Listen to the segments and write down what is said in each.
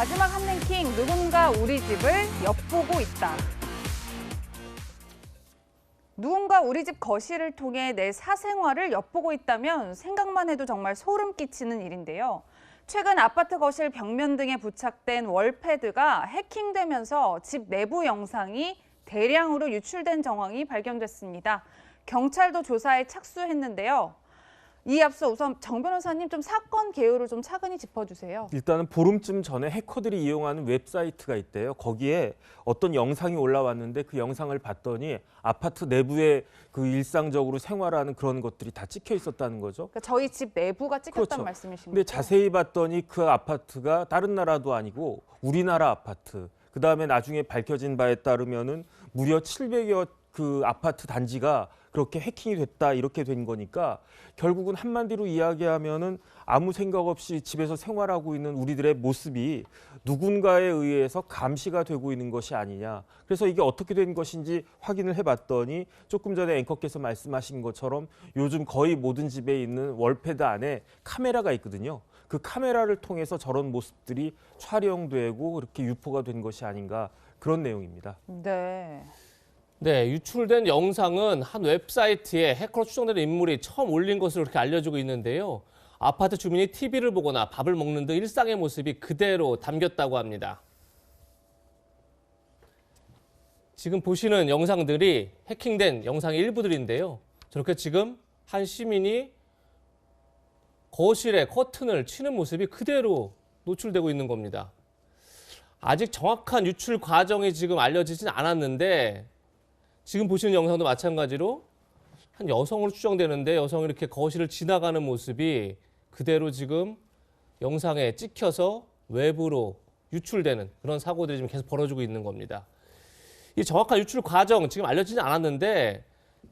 마지막 한 랭킹, 누군가 우리 집을 엿보고 있다. 누군가 우리 집 거실을 통해 내 사생활을 엿보고 있다면 생각만 해도 정말 소름 끼치는 일인데요. 최근 아파트 거실 벽면 등에 부착된 월패드가 해킹되면서 집 내부 영상이 대량으로 유출된 정황이 발견됐습니다. 경찰도 조사에 착수했는데요. 이 앞서 우선 정 변호사님 좀 사건 개요를 좀 차근히 짚어주세요. 일단은 보름쯤 전에 해커들이 이용하는 웹사이트가 있대요. 거기에 어떤 영상이 올라왔는데 그 영상을 봤더니 아파트 내부에 그 일상적으로 생활하는 그런 것들이 다 찍혀 있었다는 거죠. 그러니까 저희 집 내부가 찍혔다는 그렇죠. 말씀이신 근데 거죠? 자세히 봤더니 그 아파트가 다른 나라도 아니고 우리나라 아파트. 그다음에 나중에 밝혀진 바에 따르면은 무려 700여 그 아파트 단지가 그렇게 해킹이 됐다 이렇게 된 거니까 결국은 한마디로 이야기하면은 아무 생각 없이 집에서 생활하고 있는 우리들의 모습이 누군가에 의해서 감시가 되고 있는 것이 아니냐. 그래서 이게 어떻게 된 것인지 확인을 해봤더니 조금 전에 앵커께서 말씀하신 것처럼 요즘 거의 모든 집에 있는 월패드 안에 카메라가 있거든요. 그 카메라를 통해서 저런 모습들이 촬영되고 그렇게 유포가 된 것이 아닌가 그런 내용입니다. 네. 네, 유출된 영상은 한 웹사이트에 해커로 추정되는 인물이 처음 올린 것으로 그렇게 알려지고 있는데요. 아파트 주민이 TV를 보거나 밥을 먹는 등 일상의 모습이 그대로 담겼다고 합니다. 지금 보시는 영상들이 해킹된 영상의 일부들인데요. 저렇게 지금 한 시민이 거실에 커튼을 치는 모습이 그대로 노출되고 있는 겁니다. 아직 정확한 유출 과정이 지금 알려지진 않았는데 지금 보시는 영상도 마찬가지로 한 여성으로 추정되는데 여성이 이렇게 거실을 지나가는 모습이 그대로 지금 영상에 찍혀서 외부로 유출되는 그런 사고들이 지금 계속 벌어지고 있는 겁니다. 이 정확한 유출 과정 지금 알려지진 않았는데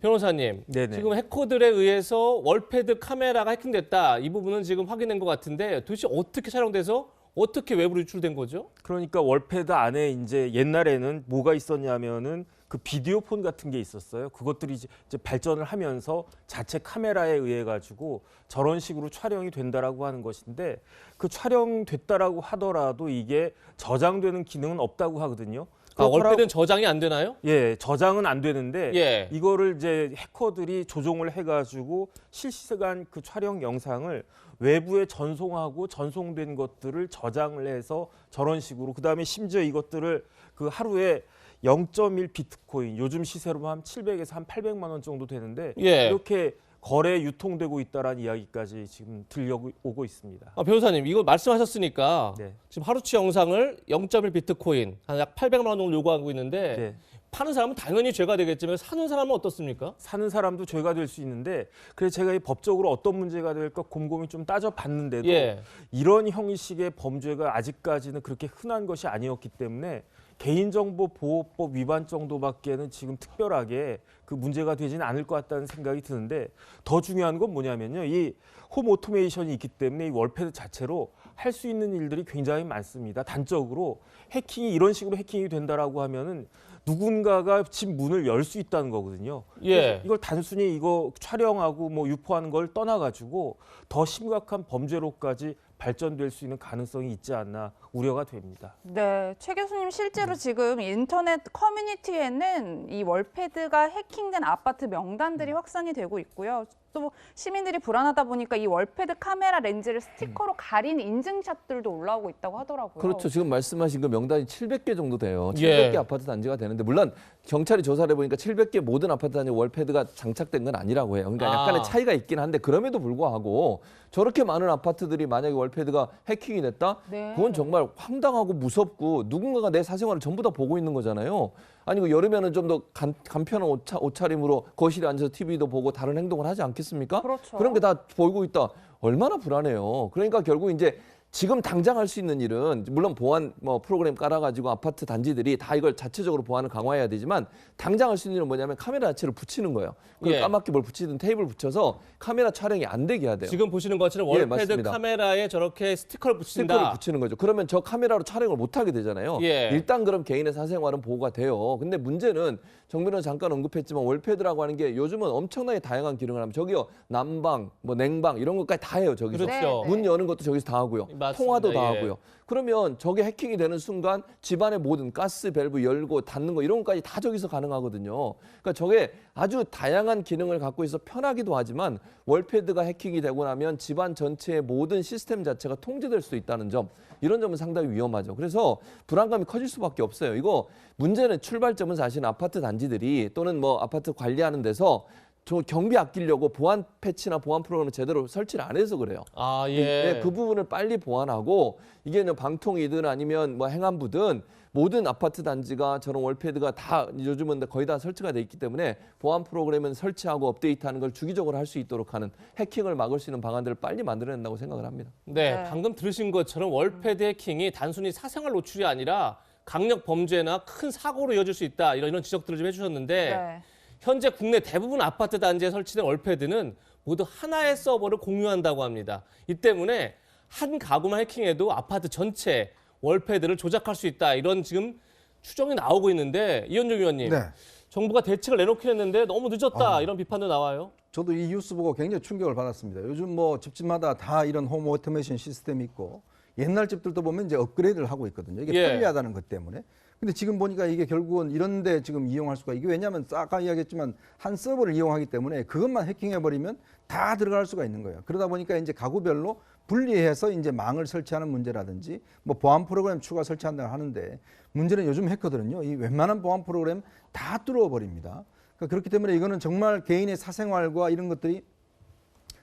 변호사님, 네네. 지금 해커들에 의해서 월패드 카메라가 해킹됐다. 이 부분은 지금 확인된 것 같은데 도대체 어떻게 촬영돼서 어떻게 외부로 유출된 거죠? 그러니까 월패드 안에 이제 옛날에는 뭐가 있었냐면은 그 비디오폰 같은 게 있었어요. 그것들이 이제 발전을 하면서 자체 카메라에 의해 가지고 저런 식으로 촬영이 된다라고 하는 것인데 그 촬영됐다라고 하더라도 이게 저장되는 기능은 없다고 하거든요. 월패드는 저장이 안 되나요? 예, 저장은 안 되는데 예. 이거를 이제 해커들이 조종을 해가지고 실시간 그 촬영 영상을 외부에 전송하고 전송된 것들을 저장을 해서 저런 식으로 그다음에 심지어 이것들을 그 하루에 0.1 비트코인 요즘 시세로 하면 700에서 한 800만 원 정도 되는데 예. 이렇게 거래 유통되고 있다라는 이야기까지 지금 들려오고 있습니다. 변호사님, 이거 말씀하셨으니까 네. 지금 하루치 영상을 0.1 비트코인, 한 약 800만 원 정도 요구하고 있는데 네. 파는 사람은 당연히 죄가 되겠지만 사는 사람은 어떻습니까? 사는 사람도 죄가 될 수 있는데 그래서 제가 이 법적으로 어떤 문제가 될까 곰곰이 좀 따져봤는데도 예. 이런 형식의 범죄가 아직까지는 그렇게 흔한 것이 아니었기 때문에 개인정보보호법 위반 정도밖에는 지금 특별하게 그 문제가 되지는 않을 것 같다는 생각이 드는데 더 중요한 건 뭐냐면요. 이 홈 오토메이션이 있기 때문에 이 월패드 자체로 할 수 있는 일들이 굉장히 많습니다. 단적으로 해킹이 이런 식으로 해킹이 된다라고 하면은 누군가가 집 문을 열 수 있다는 거거든요. 예. 이걸 단순히 이거 촬영하고 뭐 유포하는 걸 떠나가지고 더 심각한 범죄로까지 발전될 수 있는 가능성이 있지 않나 우려가 됩니다. 네, 최 교수님 실제로 지금 인터넷 커뮤니티에는 이 월패드가 해킹된 아파트 명단들이 확산이 되고 있고요. 또 시민들이 불안하다 보니까 이 월패드 카메라 렌즈를 스티커로 가린 인증샷들도 올라오고 있다고 하더라고요. 그렇죠. 지금 말씀하신 그 명단이 700개 정도 돼요. 700개 예. 아파트 단지가 되는데 물론 경찰이 조사를 해보니까 700개 모든 아파트 단지 월패드가 장착된 건 아니라고 해요. 그러니까 약간의 차이가 있긴 한데 그럼에도 불구하고 저렇게 많은 아파트들이 만약에 월패드가 해킹이 됐다? 네. 그건 정말 황당하고 무섭고 누군가가 내 사생활을 전부 다 보고 있는 거잖아요. 아니 그 여름에는 좀 더 간편한 옷차림으로 거실에 앉아서 TV도 보고 다른 행동을 하지 않겠습니까? 그렇죠. 그런 게 다 보이고 있다. 얼마나 불안해요. 그러니까 결국 이제 지금 당장 할 수 있는 일은 물론 보안 프로그램 깔아가지고 아파트 단지들이 다 이걸 자체적으로 보안을 강화해야 되지만 당장 할 수 있는 일은 뭐냐면 카메라 자체를 붙이는 거예요. 예. 까맣게 뭘 붙이든 테이블 붙여서 카메라 촬영이 안 되게 해야 돼요. 지금 보시는 것처럼 예, 월패드 맞습니다. 카메라에 저렇게 스티커를 붙인다. 스티커를 붙이는 거죠. 그러면 저 카메라로 촬영을 못 하게 되잖아요. 예. 일단 그럼 개인의 사생활은 보호가 돼요. 근데 문제는 정 변호사 잠깐 언급했지만 월패드라고 하는 게 요즘은 엄청나게 다양한 기능을 하면 저기요 난방, 뭐 냉방 이런 것까지 다 해요. 저기서 그렇죠. 네. 문 여는 것도 저기서 다 하고요. 맞습니다. 통화도 다 예. 하고요. 그러면 저게 해킹이 되는 순간 집안의 모든 가스 밸브 열고 닫는 거 이런 것까지 다 저기서 가능하거든요. 그러니까 저게 아주 다양한 기능을 갖고 있어 편하기도 하지만 월패드가 해킹이 되고 나면 집안 전체의 모든 시스템 자체가 통제될 수 있다는 점, 이런 점은 상당히 위험하죠. 그래서 불안감이 커질 수밖에 없어요. 이거 문제는 출발점은 사실 아파트 단지들이 또는 뭐 아파트 관리하는 데서 저 경비 아끼려고 보안 패치나 보안 프로그램을 제대로 설치를 안 해서 그래요. 아, 예. 그 부분을 빨리 보완하고, 이게 그냥 방통이든 아니면 뭐 행안부든 모든 아파트 단지가 저런 월패드가 다 요즘은 거의 다 설치가 돼 있기 때문에 보안 프로그램은 설치하고 업데이트하는 걸 주기적으로 할 수 있도록 하는, 해킹을 막을 수 있는 방안들을 빨리 만들어야 된다고 생각을 합니다. 네, 네. 방금 들으신 것처럼 월패드 해킹이 단순히 사생활 노출이 아니라 강력 범죄나 큰 사고로 이어질 수 있다. 이런 지적들을 좀 해주셨는데 네. 현재 국내 대부분 아파트 단지에 설치된 월패드는 모두 하나의 서버를 공유한다고 합니다. 이 때문에 한 가구만 해킹해도 아파트 전체 월패드를 조작할 수 있다. 이런 지금 추정이 나오고 있는데, 이현종 의원님, 네. 정부가 대책을 내놓긴 했는데 너무 늦었다. 이런 비판도 나와요. 저도 이 뉴스 보고 굉장히 충격을 받았습니다. 요즘 뭐 집집마다 다 이런 홈 오토메이션 시스템이 있고, 옛날 집들도 보면 이제 업그레이드를 하고 있거든요. 이게 예. 편리하다는 것 때문에. 근데 지금 보니까 이게 결국은 이런 데 지금 이용할 수가, 이게 왜냐하면 아까 이야기했지만 한 서버를 이용하기 때문에 그것만 해킹해버리면 다 들어갈 수가 있는 거예요. 그러다 보니까 이제 가구별로 분리해서 이제 망을 설치하는 문제라든지 뭐 보안 프로그램 추가 설치한다고 하는데, 문제는 요즘 해커들은요, 이 웬만한 보안 프로그램 다 뚫어버립니다. 그러니까 그렇기 때문에 이거는 정말 개인의 사생활과 이런 것들이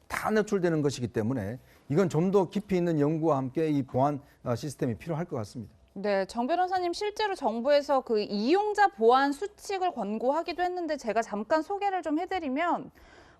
다 노출되는 것이기 때문에 이건 좀 더 깊이 있는 연구와 함께 이 보안 시스템이 필요할 것 같습니다. 네, 정 변호사님, 실제로 정부에서 그 이용자 보안 수칙을 권고하기도 했는데 제가 잠깐 소개를 좀 해드리면,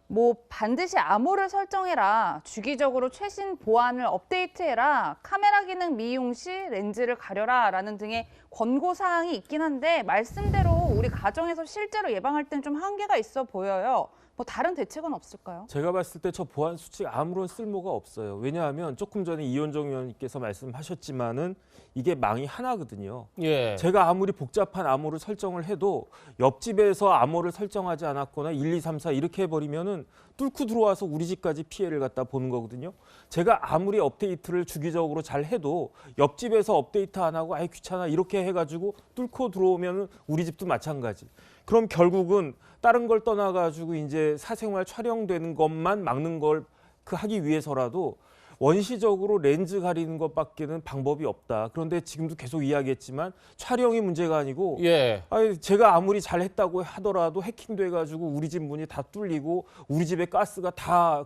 뭐 반드시 암호를 설정해라, 주기적으로 최신 보안을 업데이트해라, 카메라 기능 미용 시 렌즈를 가려라 라는 등의 권고 사항이 있긴 한데, 말씀대로 우리 가정에서 실제로 예방할 땐 좀 한계가 있어 보여요. 뭐 다른 대책은 없을까요? 제가 봤을 때 저 보안 수칙 아무런 쓸모가 없어요. 왜냐하면 조금 전에 이현정 의원님께서 말씀하셨지만은 이게 망이 하나거든요. 예. 제가 아무리 복잡한 암호를 설정을 해도 옆집에서 암호를 설정하지 않았거나 1, 2, 3, 4 이렇게 해버리면은 뚫고 들어와서 우리 집까지 피해를 갖다 보는 거거든요. 제가 아무리 업데이트를 주기적으로 잘 해도 옆집에서 업데이트 안 하고 아이 귀찮아 이렇게 해가지고 뚫고 들어오면은 우리 집도 마찬가지. 그럼 결국은 다른 걸 떠나가지고 이제 사생활 촬영되는 것만 막는 걸 하기 위해서라도 원시적으로 렌즈 가리는 것밖에는 방법이 없다. 그런데 지금도 계속 이야기했지만 촬영이 문제가 아니고 예. 아니, 제가 아무리 잘했다고 하더라도 해킹돼가지고 우리 집 문이 다 뚫리고 우리 집에 가스가 다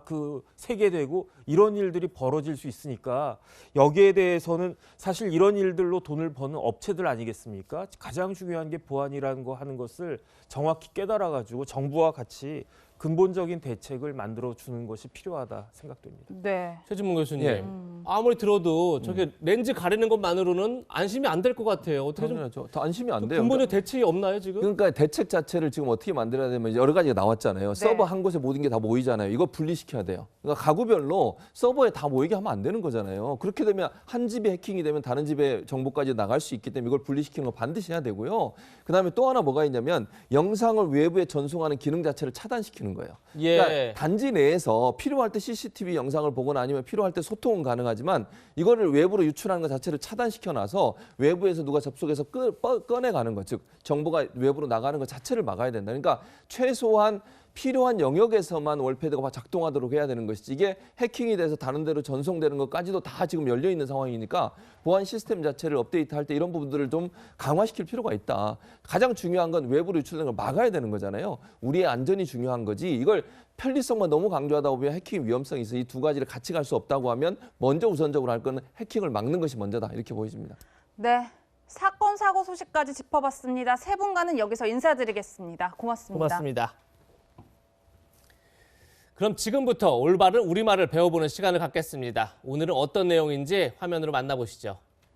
세게되고 이런 일들이 벌어질 수 있으니까 여기에 대해서는 사실 이런 일들로 돈을 버는 업체들 아니겠습니까? 가장 중요한 게 보안이라는 거 하는 것을 정확히 깨달아가지고 정부와 같이 근본적인 대책을 만들어주는 것이 필요하다 생각됩니다. 네. 최진문 교수님, 예. 아무리 들어도 저게 렌즈 가리는 것만으로는 안심이 안 될 것 같아요. 어떻게 좀 당연하죠. 더 안심이 안 돼요. 근본적 대책이 없나요 지금? 그러니까 대책 자체를 지금 어떻게 만들어야 되면 여러 가지가 나왔잖아요. 서버 한 곳에 모든 게 다 모이잖아요. 이거 분리시켜야 돼요. 그러니까 가구별로 서버에 다 모이게 하면 안 되는 거잖아요. 그렇게 되면 한 집에 해킹이 되면 다른 집에 정보까지 나갈 수 있기 때문에 이걸 분리시키는 거 반드시 해야 되고요. 그다음에 또 하나 뭐가 있냐면 영상을 외부에 전송하는 기능 자체를 차단시키는 거예요. 예. 그러니까 단지 내에서 필요할 때 CCTV 영상을 보거나 아니면 필요할 때 소통은 가능하지만 이거를 외부로 유출하는 것 자체를 차단시켜놔서 외부에서 누가 접속해서 꺼내가는 것, 즉 정보가 외부로 나가는 것 자체를 막아야 된다. 그러니까 최소한 필요한 영역에서만 월패드가 작동하도록 해야 되는 것이지, 이게 해킹이 돼서 다른 데로 전송되는 것까지도 다 지금 열려 있는 상황이니까 보안 시스템 자체를 업데이트할 때 이런 부분들을 좀 강화시킬 필요가 있다. 가장 중요한 건 외부로 유출되는 걸 막아야 되는 거잖아요. 우리의 안전이 중요한 거지, 이걸 편리성만 너무 강조하다 보면 해킹 위험성이 있어 이 두 가지를 같이 갈 수 없다고 하면 먼저 우선적으로 할 거는 해킹을 막는 것이 먼저다, 이렇게 보여집니다. 네. 사건, 사고 소식까지 짚어봤습니다. 세 분과는 여기서 인사드리겠습니다. 고맙습니다. 고맙습니다. 그럼 지금부터 올바른 우리말을 배워보는 시간을 갖겠습니다. 오늘은 어떤 내용인지 화면으로 만나보시죠.